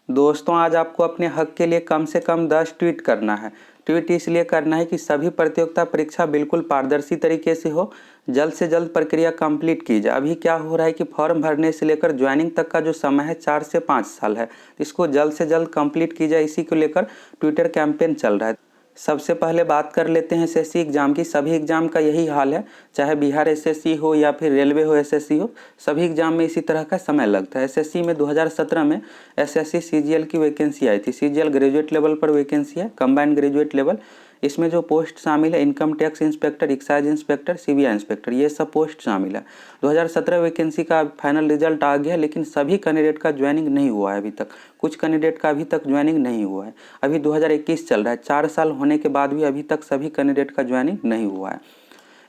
दोस्तों आज आपको अपने हक के लिए कम से कम 10 ट्वीट करना है। ट्वीट इसलिए करना है कि सभी प्रतियोगिता परीक्षा बिल्कुल पारदर्शी तरीके से हो, जल्द से जल्द प्रक्रिया कंप्लीट की जाए। अभी क्या हो रहा है कि फॉर्म भरने से लेकर ज्वाइनिंग तक का जो समय है 4 से 5 साल है, इसको जल्द से जल्द कंप्लीट की जाए, इसी को लेकर ट्विटर कैंपेन चल रहा है। सबसे पहले बात कर लेते हैं एसएससी एग्ज़ाम की। सभी एग्ज़ाम का यही हाल है, चाहे बिहार एसएससी हो या फिर रेलवे हो एसएससी हो, सभी एग्ज़ाम में इसी तरह का समय लगता है। एसएससी में 2017 में एसएससी सीजीएल की वैकेंसी आई थी। सीजीएल ग्रेजुएट लेवल पर वैकेंसी है, कंबाइंड ग्रेजुएट लेवल। इसमें जो पोस्ट शामिल है, income tax inspector, excise inspector, CBI inspector, ये सब पोस्ट शामिल है। 2017 वैकेंसी का फाइनल रिजल्ट आ गया, लेकिन सभी कैंडिडेट का ज्वाइनिंग नहीं हुआ है अभी तक। कुछ कैंडिडेट का अभी तक ज्वाइनिंग नहीं हुआ है। अभी 2021 चल रहा है, 4 साल होने के बाद भी अभी तक सभी कैंडिडेट का ज्वाइनिंग नहीं हुआ है।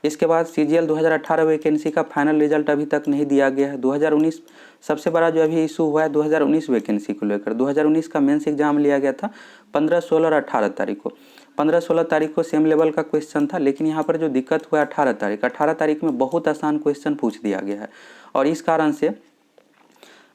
इसके बाद सीजीएल 2018 वैकेंसी का फाइनल रिजल्ट अभी तक नहीं दिया गया है। 2019 सबसे बड़ा जो अभी इशू हुआ है 2019 वैकेंसी को लेकर। 2019 का मेंस एग्जाम लिया गया था 15, 16 और 18 तारीख को। 15, 16 तारीख को सेम लेवल का क्वेश्चन था, लेकिन यहाँ पर जो दिक्कत हुआ 18 तारीख में बहुत आसान क्वेश्चन पूछ दिया गया है, और इस कारण से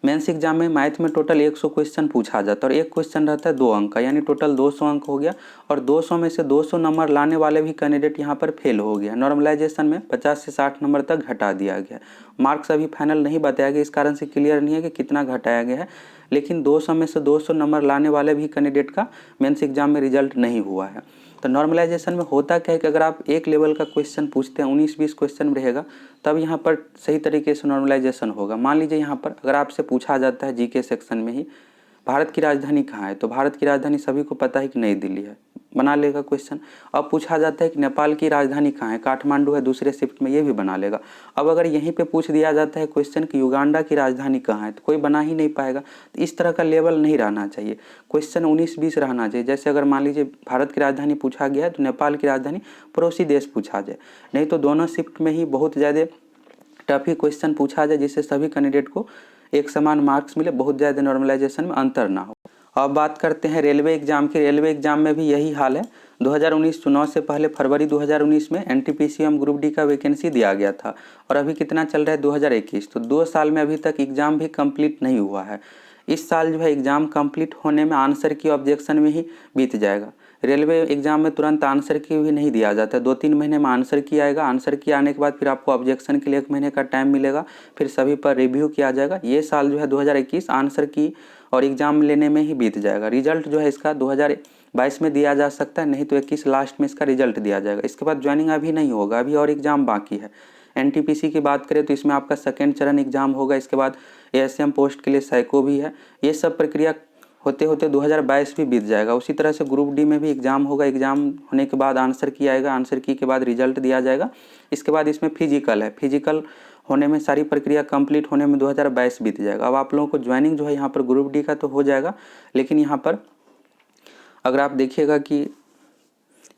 मेंस एग्जाम में मैथ में टोटल 100 क्वेश्चन पूछा जाता है और एक क्वेश्चन रहता है 2 अंक का, यानी टोटल 200 अंक हो गया। और 200 में से 200 नंबर लाने वाले भी कैंडिडेट यहाँ पर फेल हो गया। नॉर्मलाइजेशन में 50 से 60 नंबर तक घटा दिया गया। मार्क्स अभी फाइनल नहीं बताया गया, इस कारण से क्लियर नहीं है कि कितना घटाया गया है, लेकिन 200 में से 200 नंबर लाने वाले भी कैंडिडेट का मेंस एग्जाम में रिजल्ट नहीं हुआ है। तो नॉर्मलाइजेशन में होता क्या है कि अगर आप एक लेवल का क्वेश्चन पूछते हैं, 19-20 क्वेश्चन रहेगा, तब यहाँ पर सही तरीके से नॉर्मलाइजेशन होगा। मान लीजिए यहाँ पर अगर आपसे पूछा जाता है जीके सेक्शन में ही, भारत की राजधानी कहाँ है, तो भारत की राजधानी सभी को पता है कि नई दिल्ली है, बना लेगा क्वेश्चन। अब पूछा जाता है कि नेपाल की राजधानी कहाँ है, काठमांडू है, दूसरे शिफ्ट में, ये भी बना लेगा। अब अगर यहीं पे पूछ दिया जाता है क्वेश्चन कि युगांडा की राजधानी कहाँ है, तो कोई बना ही नहीं पाएगा। तो इस तरह का लेवल नहीं रहना चाहिए, क्वेश्चन 19-20 रहना चाहिए। जैसे अगर मान लीजिए भारत की राजधानी पूछा गया है तो नेपाल की राजधानी पड़ोसी देश पूछा जाए, नहीं तो दोनों शिफ्ट में ही बहुत ज़्यादा टफ ही क्वेश्चन पूछा जाए, जिससे सभी कैंडिडेट को एक समान मार्क्स मिले, बहुत ज़्यादा नॉर्मलाइजेशन में अंतर ना हो। अब बात करते हैं रेलवे एग्जाम की। रेलवे एग्जाम में भी यही हाल है। 2019 चुनाव से पहले फरवरी 2019 में एनटीपीसी ग्रुप डी का वैकेंसी दिया गया था, और अभी कितना चल रहा है 2021, तो 2 साल में अभी तक एग्ज़ाम भी कंप्लीट नहीं हुआ है। इस साल जो है एग्ज़ाम कंप्लीट होने में आंसर की ऑब्जेक्शन में ही बीत जाएगा। रेलवे एग्जाम में तुरंत आंसर की भी नहीं दिया जाता, 2-3 महीने में आंसर की आएगा। आंसर की आने के बाद फिर आपको ऑब्जेक्शन के लिए 1 महीने का टाइम मिलेगा, फिर सभी पर रिव्यू किया जाएगा। ये साल जो है 2021 आंसर की और एग्ज़ाम लेने में ही बीत जाएगा। रिजल्ट जो है इसका 2022 में दिया जा सकता है, नहीं तो 21 लास्ट में इसका रिजल्ट दिया जाएगा। इसके बाद ज्वाइनिंग अभी नहीं होगा, अभी और एग्ज़ाम बाकी है। एनटीपीसी की बात करें तो इसमें आपका सेकेंड चरण एग्ज़ाम होगा, इसके बाद एएसएम पोस्ट के लिए साइको भी है। ये सब प्रक्रिया होते होते 2022 भी बीत जाएगा। उसी तरह से ग्रुप डी में भी एग्ज़ाम होगा, एग्ज़ाम होने के बाद आंसर की आएगा, आंसर की के बाद रिजल्ट दिया जाएगा। इसके बाद इसमें फिजिकल है, फिजिकल होने में सारी प्रक्रिया कंप्लीट होने में 2022 बीत जाएगा। अब आप लोगों को ज्वाइनिंग जो है यहाँ पर ग्रुप डी का तो हो जाएगा, लेकिन यहाँ पर अगर आप देखिएगा कि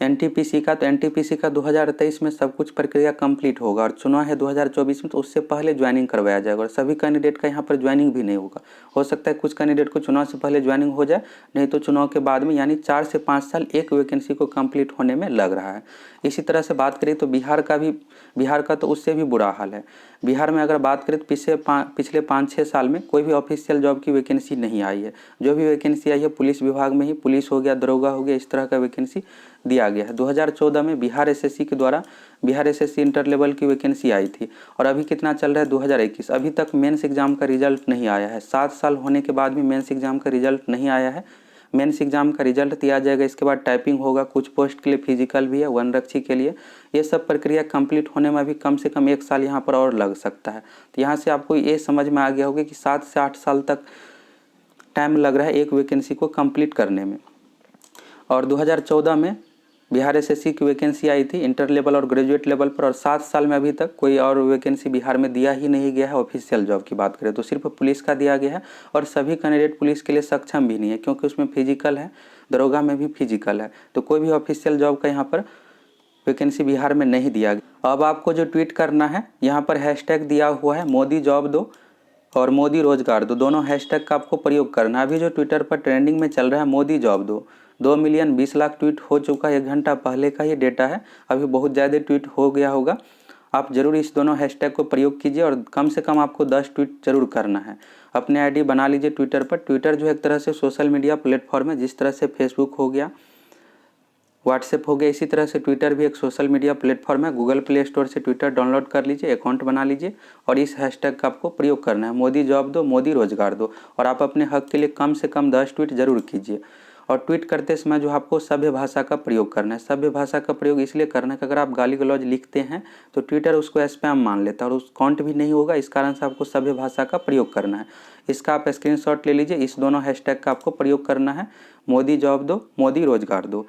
एनटीपीसी का, तो एनटीपीसी का 2023 में सब कुछ प्रक्रिया कंप्लीट होगा, और चुनाव है 2024 में, तो उससे पहले ज्वाइनिंग करवाया जाएगा। और सभी कैंडिडेट का यहाँ पर ज्वाइनिंग भी नहीं होगा। हो सकता है कुछ कैंडिडेट को चुनाव से पहले ज्वाइनिंग हो जाए, नहीं तो चुनाव के बाद में, यानी 4 से 5 साल एक वैकेंसी को कंप्लीट होने में लग रहा है। इसी तरह से बात करें तो बिहार का तो उससे भी बुरा हाल है। बिहार में अगर बात करें तो पिछले 5-6 साल में कोई भी ऑफिशियल जॉब की वैकेंसी नहीं आई है। जो भी वैकेंसी आई है पुलिस विभाग में ही, पुलिस हो गया, दरोगा हो गया, इस तरह का वैकेंसी दिया गया है। 2014 में बिहार एसएससी के द्वारा बिहार एसएससी इंटर लेवल की वैकेंसी आई थी, और अभी कितना चल रहा है 2021, अभी तक मेंस एग्जाम का रिजल्ट नहीं आया है। 7 साल होने के बाद भी मेंस एग्जाम का रिजल्ट नहीं आया है। मेंस एग्जाम का रिजल्ट दिया जाएगा, इसके बाद टाइपिंग होगा, कुछ पोस्ट के लिए फिजिकल भी है, वनरक्षी के लिए। ये सब प्रक्रिया कंप्लीट होने में भी कम से कम 1 साल यहाँ पर और लग सकता है। तो यहाँ से आपको ये समझ में आ गया होगा कि 7 से 8 साल तक टाइम लग रहा है एक वैकेंसी को कंप्लीट करने में। और 2014 में बिहार एसएससी की वैकेंसी आई थी इंटर लेवल और ग्रेजुएट लेवल पर, और 7 साल में अभी तक कोई और वैकेंसी बिहार में दिया ही नहीं गया है। ऑफिशियल जॉब की बात करें तो सिर्फ पुलिस का दिया गया है, और सभी कैंडिडेट पुलिस के लिए सक्षम भी नहीं है, क्योंकि उसमें फिजिकल है, दरोगा में भी फिजिकल है। तो कोई भी ऑफिशियल जॉब का यहाँ पर वैकेंसी बिहार में नहीं दिया गया। अब आपको जो ट्वीट करना है, यहाँ पर हैशटैग दिया हुआ है मोदी जॉब दो और मोदी रोजगार दो, दोनों हैशटैग का आपको प्रयोग करना है। अभी जो ट्विटर पर ट्रेंडिंग में चल रहा है मोदी जॉब दो, 2 मिलियन 20 लाख ट्वीट हो चुका है, 1 घंटा पहले का ये डेटा है, अभी बहुत ज़्यादा ट्वीट हो गया होगा। आप ज़रूर इस दोनों हैशटैग को प्रयोग कीजिए और कम से कम आपको 10 ट्वीट जरूर करना है। अपने आईडी बना लीजिए ट्विटर पर। ट्विटर जो है एक तरह से सोशल मीडिया प्लेटफॉर्म है, जिस तरह से फेसबुक हो गया, व्हाट्सएप हो गया, इसी तरह से ट्विटर भी एक सोशल मीडिया प्लेटफॉर्म है। गूगल प्ले स्टोर से ट्विटर डाउनलोड कर लीजिए, अकाउंट बना लीजिए और इस हैशटैग का आपको प्रयोग करना है, मोदी जॉब दो, मोदी रोजगार दो। और आप अपने हक के लिए कम से कम 10 ट्वीट जरूर कीजिए। और ट्वीट करते समय जो आपको सभ्य भाषा का प्रयोग करना है। सभ्य भाषा का प्रयोग इसलिए करना है कि अगर आप गाली गलौज लिखते हैं तो ट्विटर उसको स्पैम मान लेता है और उस काउंट भी नहीं होगा। इस कारण से आपको सभ्य भाषा का प्रयोग करना है। इसका आप स्क्रीनशॉट ले लीजिए। इस दोनों हैशटैग का आपको प्रयोग करना है, मोदी जॉब दो, मोदी रोजगार दो।